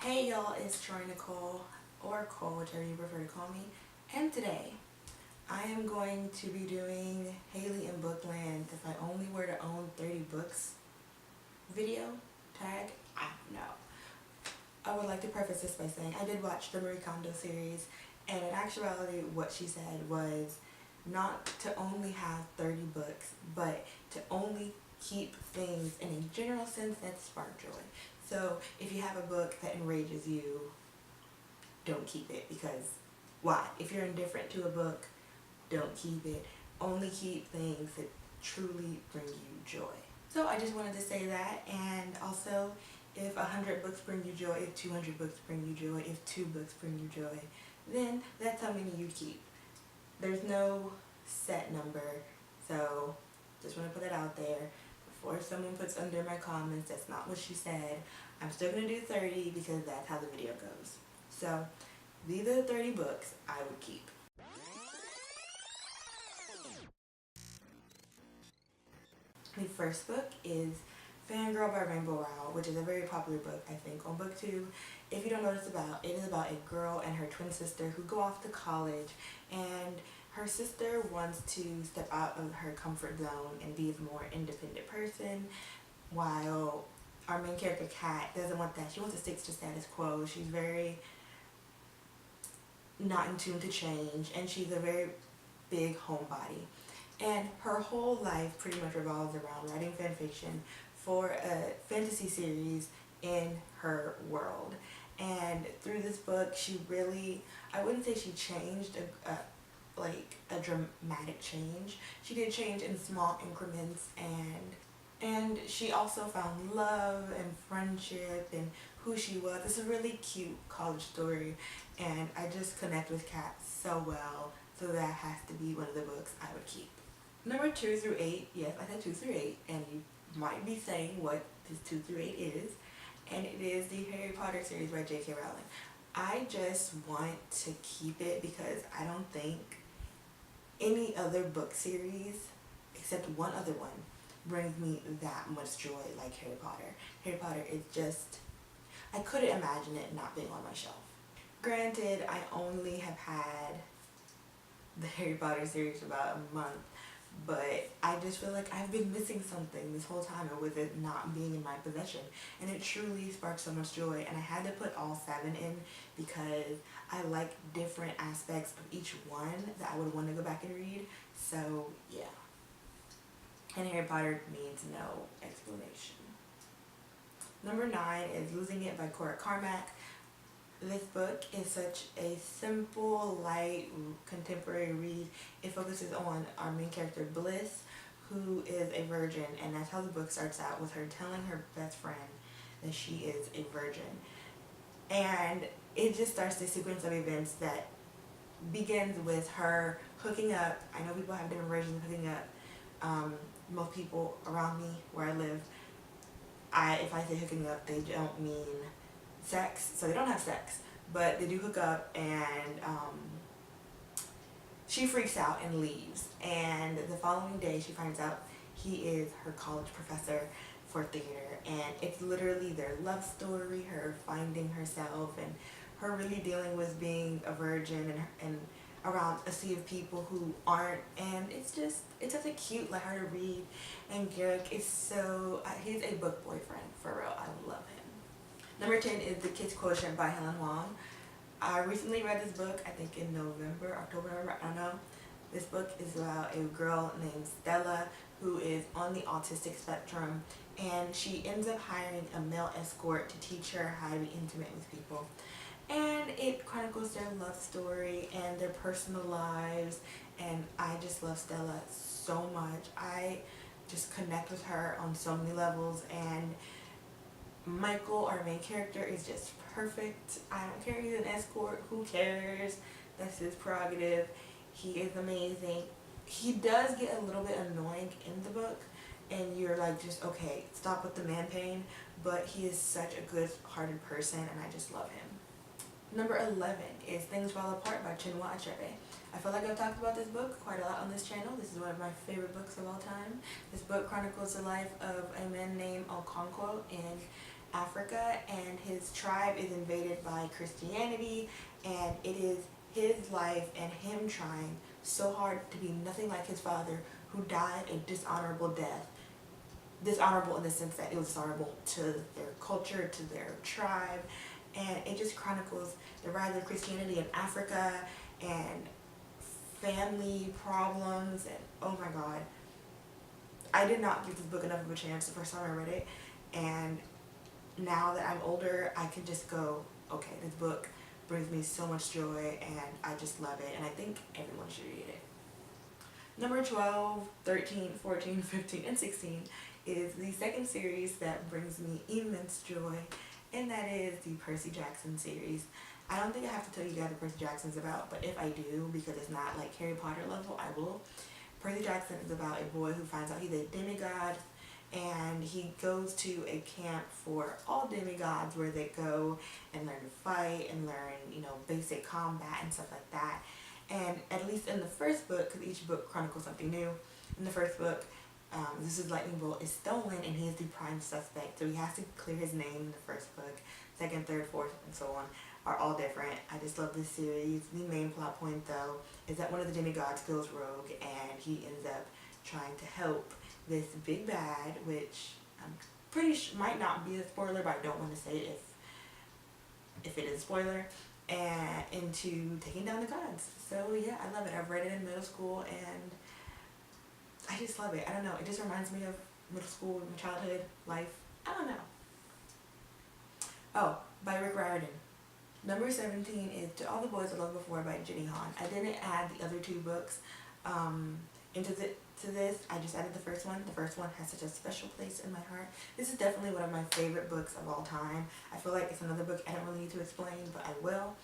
Hey y'all, it's Troy-Nicole, or Cole, whichever you prefer to call me, and today I am going to be doing Haley in Bookland If I Only Were to Own 30 Books video tag. I don't know. I would like to preface this by saying I did watch the Marie Kondo series, and in actuality what she said was not to only have 30 books, but to only keep things in a general sense that spark joy. So if you have a book that enrages you, don't keep it, because why? If you're indifferent to a book, don't keep it. Only keep things that truly bring you joy. So I just wanted to say that, and also if 100 books bring you joy, if 200 books bring you joy, if 2 books bring you joy, then that's how many you keep. There's no set number, so just want to put it out there. Before someone puts under my comments, that's not what she said. I'm still going to do 30 because that's how the video goes. So these are the 30 books I would keep. The first book is Fangirl by Rainbow Rowell, which is a very popular book, I think, on booktube. If you don't know what it's about, it is about a girl and her twin sister who go off to college, and her sister wants to step out of her comfort zone and be a more independent person, while our main character, Kat, doesn't want that. She wants to stick to status quo. She's very not in tune to change, and she's a very big homebody. And her whole life pretty much revolves around writing fan fiction for a fantasy series in her world. And through this book, she really, I wouldn't say she changed like a dramatic change. She did change in small increments, and she also found love and friendship and who she was. It's a really cute college story, and I just connect with Kat so well, so that has to be one of the books I would keep. Number 2 through 8, yes, I said 2 through 8, and you might be saying what this 2 through 8 is, and it is the Harry Potter series by J.K. Rowling. I just want to keep it because I don't think any other book series, except one other one, brings me that much joy like Harry Potter. Harry Potter is just, I couldn't imagine it not being on my shelf. Granted, I only have had the Harry Potter series for about a month, but I just feel like I've been missing something this whole time with it not being in my possession, and it truly sparked so much joy. And I had to put all 7 in because I like different aspects of each one that I would want to go back and read. So yeah, and Harry Potter needs no explanation. Number 9 is Losing It by Cora Carmack. This book is such a simple, light, contemporary read. It focuses on our main character, Bliss, who is a virgin, and that's how the book starts out, with her telling her best friend that she is a virgin. And it just starts the sequence of events that begins with her hooking up. I know people have different versions of hooking up. Most people around me, where I live, if I say hooking up, they don't mean sex, so they don't have sex, but they do hook up, and she freaks out and leaves, and the following day she finds out he is her college professor for theater, and it's literally their love story, her finding herself and her really dealing with being a virgin and around a sea of people who aren't, and it's such a cute, lighthearted read. And Garrick is so, he's a book boyfriend, for real. I love him. Number 10 is The Kids Quotient by Helen Huang. I recently read this book, I think in October, November, I don't know. This book is about a girl named Stella who is on the autistic spectrum, and she ends up hiring a male escort to teach her how to be intimate with people. And it chronicles their love story and their personal lives, and I just love Stella so much. I just connect with her on so many levels, and Michael, our main character, is just perfect. I don't care, he's an escort, who cares? That's his prerogative. He is amazing. He does get a little bit annoying in the book, and you're like, just okay, stop with the man pain, but he is such a good-hearted person, and I just love him. Number 11 is Things Fall Apart by Chinua Achebe. I feel like I've talked about this book quite a lot on this channel. This is one of my favorite books of all time. This book chronicles the life of a man named Okonkwo in Africa, and his tribe is invaded by Christianity, and it is his life and him trying so hard to be nothing like his father, who died a dishonorable death. Dishonorable in the sense that it was dishonorable to their culture, to their tribe, and it just chronicles the rise of Christianity in Africa and family problems, and oh my god. I did not give this book enough of a chance the first time I read it, and now that I'm older, I can just go, okay, this book brings me so much joy, and I just love it, and I think everyone should read it. Number 12, 13, 14, 15, and 16 is the second series that brings me immense joy, and that is the Percy Jackson series. I don't think I have to tell you guys what Percy Jackson's about, but if I do, because it's not like Harry Potter level, I will. Percy Jackson is about a boy who finds out he's a demigod, and he goes to a camp for all demigods where they go and learn to fight and learn, you know, basic combat and stuff like that. And at least in the first book, because each book chronicles something new, in the first book, this is Lightning Bolt is stolen, and he is the prime suspect, so he has to clear his name in the first book. Second, third, fourth, and so on are all different. I just love this series. The main plot point, though, is that one of the demigods goes rogue, and he ends up trying to help this big bad, which I'm pretty sure might not be a spoiler, but I don't want to say it if it is a spoiler, and into taking down the gods. So yeah, I love it. I've read it in middle school, and I just love it. I don't know. It just reminds me of middle school, my childhood life. I don't know. Oh, by Rick Riordan. Number 17 is To All the Boys I Loved Before by Jenny Han. I didn't add the other two books to this. I just added the first one. The first one has such a special place in my heart. This is definitely one of my favorite books of all time. I feel like it's another book I don't really need to explain, but I will.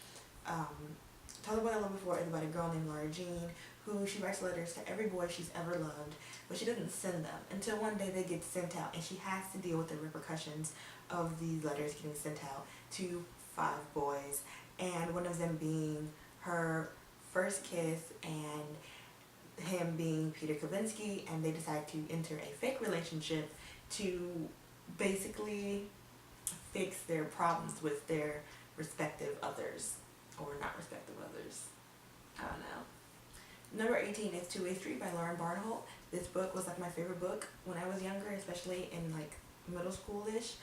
To All the Boys I Loved Before is about a girl named Laura Jean, who she writes letters to every boy she's ever loved, but she doesn't send them until one day they get sent out, and she has to deal with the repercussions of these letters getting sent out to 5 boys, and one of them being her first kiss and him being Peter Kavinsky, and they decide to enter a fake relationship to basically fix their problems with their respective others, or not respective others. I don't know. Number 18 is Two-Way Street by Lauren Barnacle. This book was like my favorite book when I was younger, especially in like middle school-ish.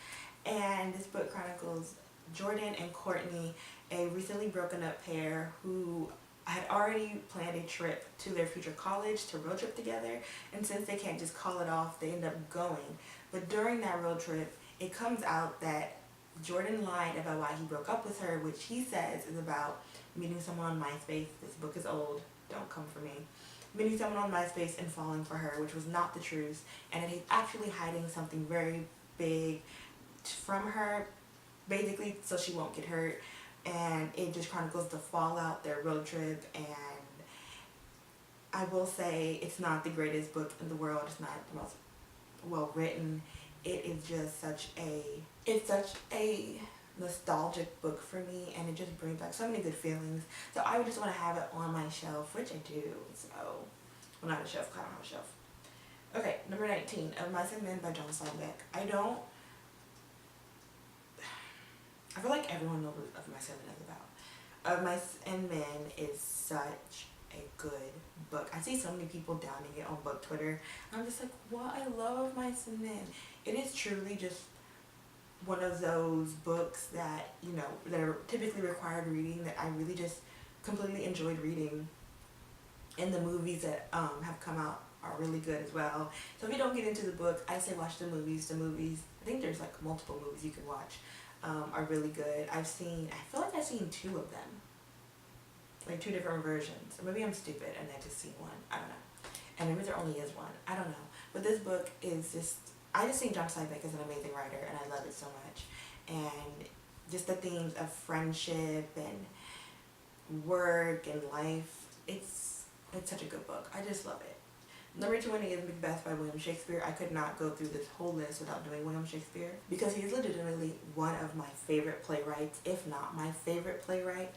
And this book chronicles Jordan and Courtney, a recently broken up pair who had already planned a trip to their future college to road trip together. And since they can't just call it off, they end up going. But during that road trip, it comes out that Jordan lied about why he broke up with her, which he says is about meeting someone on MySpace. This book is old. Don't come for me. Meeting someone on MySpace and falling for her, which was not the truth, and that he's actually hiding something very big from her, basically so she won't get hurt. And it just chronicles the fallout, their road trip, and I will say it's not the greatest book in the world. It's not the most well written. It is just such a nostalgic book for me, and it just brings back so many good feelings. So I would just want to have it on my shelf, which I do. So, well, not a shelf, I don't have a shelf. Okay, number 19, Of Mice and Men by John Steinbeck. I feel like everyone knows what Of Mice and Men is about. Of Mice and Men is such a good book. I see so many people downing it on book Twitter. I'm just like, what? I love Of Mice and Men. It is truly just one of those books that, you know, that are typically required reading that I really just completely enjoyed reading. And the movies that have come out are really good as well. So if you don't get into the book, I say watch the movies. The movies, I think there's like multiple movies you can watch, are really good. I feel like I've seen 2 of them. Like 2 different versions. Or maybe I'm stupid and I just seen one. I don't know. And maybe there only is one. I don't know. But this book is just, I just think John Steinbeck is an amazing writer, and I love it so much. And just the themes of friendship and work and life, it's such a good book. I just love it. Number 20 is Macbeth by William Shakespeare. I could not go through this whole list without doing William Shakespeare, because he is legitimately one of my favorite playwrights, if not my favorite playwright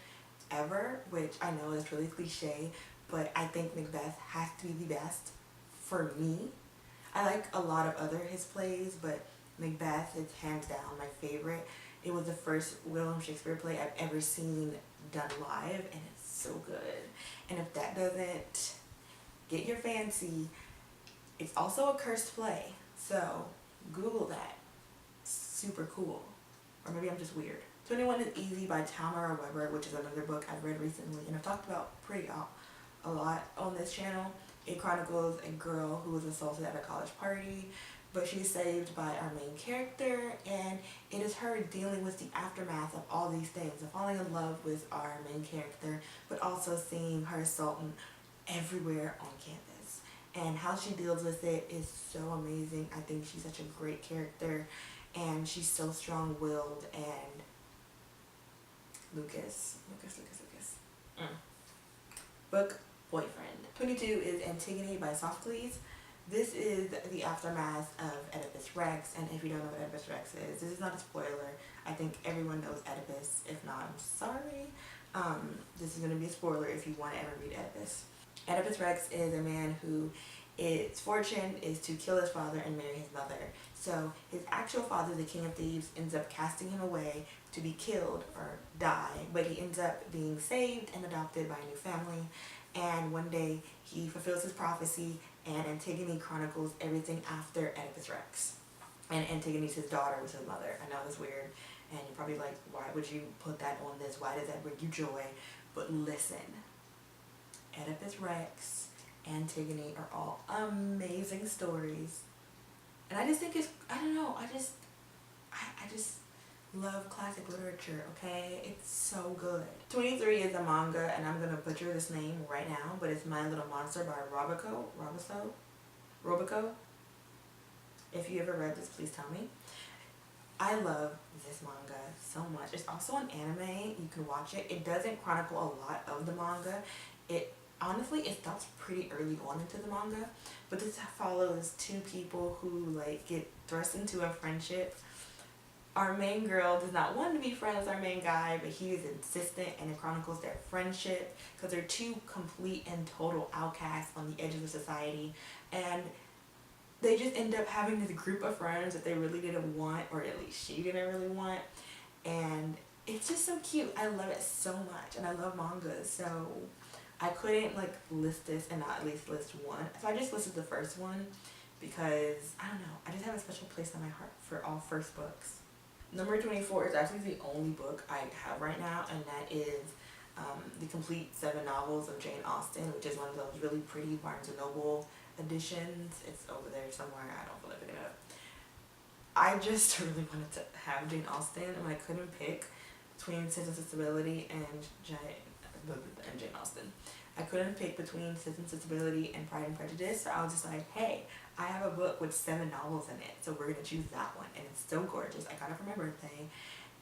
ever, which I know is really cliche, but I think Macbeth has to be the best for me. I like a lot of his plays, but Macbeth is hands down my favorite. It was the first William Shakespeare play I've ever seen done live, and it's so good. And if that doesn't get your fancy, it's also a cursed play, so Google that. Super cool. Or maybe I'm just weird. 21 is Easy by Tamara Weber, which is another book I've read recently and I've talked about a lot on this channel. It chronicles a girl who was assaulted at a college party, but she's saved by our main character, and it is her dealing with the aftermath of all these things, of falling in love with our main character, but also seeing her assaultant everywhere on campus. And how she deals with it is so amazing. I think she's such a great character, and she's so strong-willed. And Lucas. Book Boyfriend. 22 is Antigone by Sophocles. This is the aftermath of Oedipus Rex, and if you don't know what Oedipus Rex is, this is not a spoiler. I think everyone knows Oedipus. If not, I'm sorry. This is going to be a spoiler if you want to ever read Oedipus. Oedipus Rex is a man who its fortune is to kill his father and marry his mother. So his actual father, the king of thieves, ends up casting him away to be killed or die, but he ends up being saved and adopted by a new family. And one day he fulfills his prophecy, and Antigone chronicles everything after Oedipus Rex. And Antigone's his daughter was his mother. I know it's weird, and you're probably like, why would you put that on this? Why does that bring you joy? But listen, Oedipus Rex, Antigone are all amazing stories. And I just think it's, I don't know, I just love classic literature, okay? It's so good. 23 is a manga, and I'm gonna butcher this name right now, but it's My Little Monster by Robico. If you ever read this, please tell me. I love this manga so much. It's also an anime. You can watch it. It doesn't chronicle a lot of the manga. Honestly, it stops pretty early on into the manga, but this follows two people who like get thrust into a friendship. Our main girl does not want to be friends with our main guy, but he is insistent, and it chronicles their friendship because they're two complete and total outcasts on the edge of the society, and they just end up having this group of friends that they really didn't want, or at least she didn't really want, and it's just so cute. I love it so much, and I love manga, so I couldn't like list this and not at least list one. So I just listed the first one because, I don't know, I just have a special place in my heart for all first books. Number 24 is actually the only book I have right now, and that is the complete 7 novels of Jane Austen, which is one of those really pretty Barnes & Noble editions. It's over there somewhere. I don't feel like picking it up. I just really wanted to have Jane Austen, and I couldn't pick between Sense and Sensibility and Jane Austen. I couldn't pick between Sense and Sensibility and Pride and Prejudice, so I was just like, hey, I have a book with 7 novels in it, so we're going to choose that one, and it's so gorgeous. I got it for my birthday,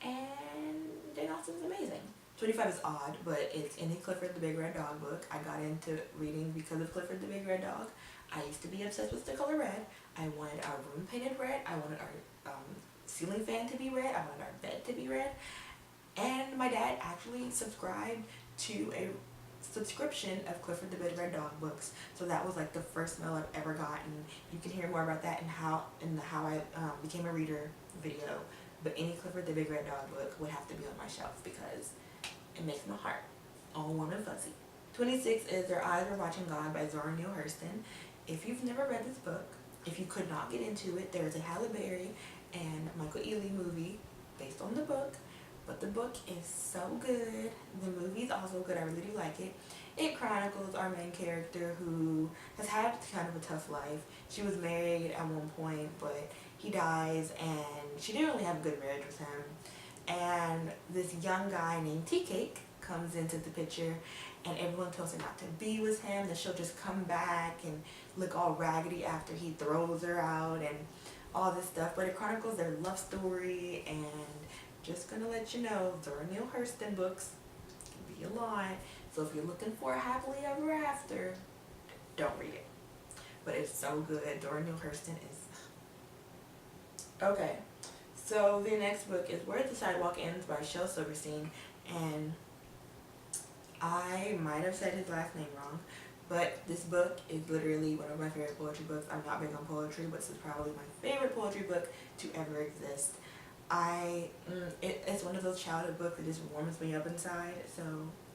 and Jane Austen's amazing. 25 is odd, but it's any Clifford the Big Red Dog book. I got into reading because of Clifford the Big Red Dog. I used to be obsessed with the color red. I wanted our room painted red. I wanted our ceiling fan to be red. I wanted our bed to be red. And my dad actually subscribed to a subscription of Clifford the Big Red Dog books, so that was like the first mail I've ever gotten. You can hear more about that in the how I became a reader video, but any Clifford the Big Red Dog book would have to be on my shelf because it makes my heart all warm and fuzzy. 26 is Their Eyes Were Watching God by Zora Neale Hurston. If you've never read this book, if you could not get into it, there is a Halle Berry and Michael Ealy movie based on the book. But the book is so good. The movie is also good. I really do like it. It chronicles our main character who has had kind of a tough life. She was married at one point, but he dies, and she didn't really have a good marriage with him. And this young guy named Tea Cake comes into the picture, and everyone tells her not to be with him, that she'll just come back and look all raggedy after he throws her out and all this stuff. But it chronicles their love story, and just gonna let you know, Zora Neale Hurston books can be a lot. So if you're looking for a happily ever after, don't read it. But it's so good. Zora Neale Hurston is... Okay, so the next book is Where the Sidewalk Ends by Shel Silverstein. And I might have said his last name wrong, But this book is literally one of my favorite poetry books. I'm not big on poetry, but this is probably my favorite poetry book to ever exist. It's one of those childhood books that just warms me up inside. So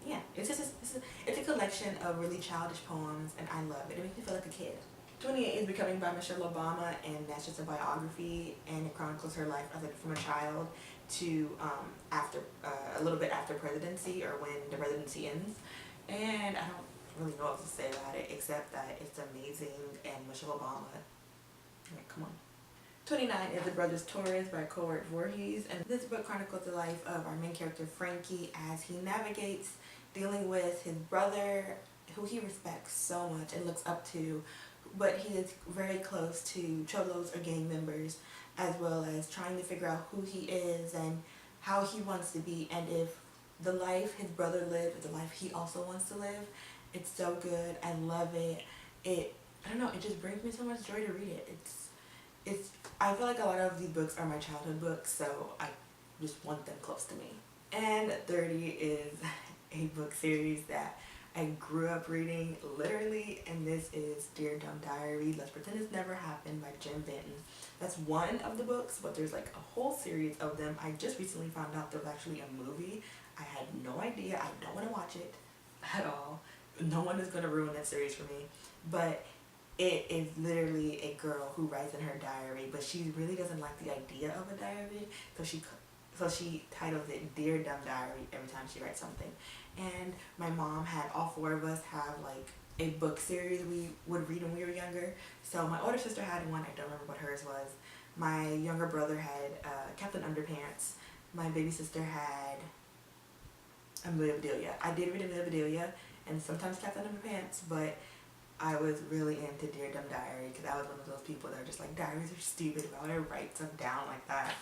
yeah, it's a collection of really childish poems, and I love it. It makes me feel like a kid. 28 is Becoming by Michelle Obama, and that's just a biography, and it chronicles her life from a child to after a little bit after presidency, or when the presidency ends. And I don't really know what to say about it except that it's amazing, and Michelle Obama, like, come on. 29 is The Brothers Torres by Clifford Voorhees, and this book chronicles the life of our main character Frankie as he navigates dealing with his brother, who he respects so much and looks up to, but he is very close to cholos or gang members, as well as trying to figure out who he is and how he wants to be, and if the life his brother lived is the life he also wants to live. It's so good. I love it. I don't know, it just brings me so much joy to read it. I feel like a lot of these books are my childhood books, so I just want them close to me. And 30 is a book series that I grew up reading, literally, and this is Dear Dumb Diary, Let's Pretend This Never Happened by Jim Benton. That's one of the books, but there's like a whole series of them. I just recently found out there was actually a movie. I had no idea. I don't want to watch it at all. No one is going to ruin that series for me, but it is literally a girl who writes in her diary, but she really doesn't like the idea of a diary, so she titles it Dear Dumb Diary every time she writes something. And my mom had all four of us have like a book series we would read when we were younger. So my older sister had one, I don't remember what hers was. My younger brother had Captain Underpants. My baby sister had Amelia Bedelia. I did read Amelia Bedelia and sometimes Captain Underpants, but I was really into Dear Dumb Diary because I was one of those people that are just like, diaries are stupid, why would I write stuff down like that?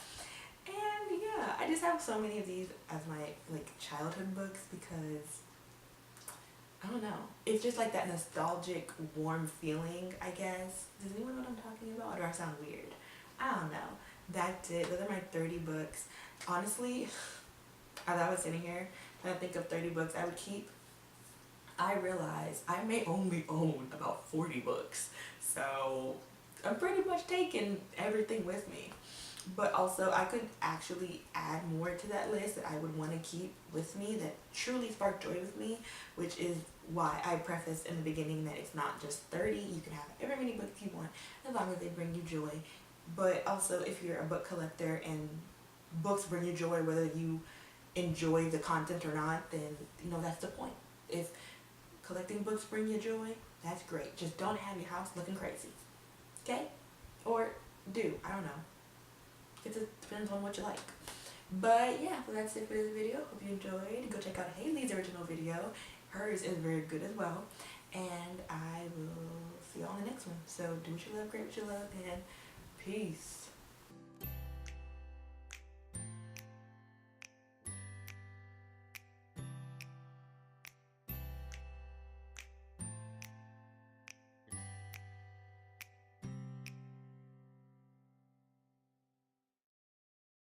And yeah, I just have so many of these as my like childhood books because I don't know, it's just like that nostalgic warm feeling, I guess. Does anyone know what I'm talking about, or do I sound weird? I don't know. That's it. Those are my 30 books. Honestly, as I was sitting here trying to think of 30 books I would keep, I realized I may only own about 40 books. So I'm pretty much taking everything with me. But also I could actually add more to that list that I would want to keep with me that truly spark joy with me, which is why I prefaced in the beginning that it's not just 30. You can have every many books you want as long as they bring you joy. But also, if you're a book collector and books bring you joy, whether you enjoy the content or not, then that's the point. If collecting books bring you joy, that's great. Just don't have your house looking crazy, okay? Or do, I don't know. It depends on what you like. But yeah, so that's it for this video. Hope you enjoyed. Go check out Haley's original video. Hers is very good as well. And I will see you on the next one. So do what you love, great what you love, and peace.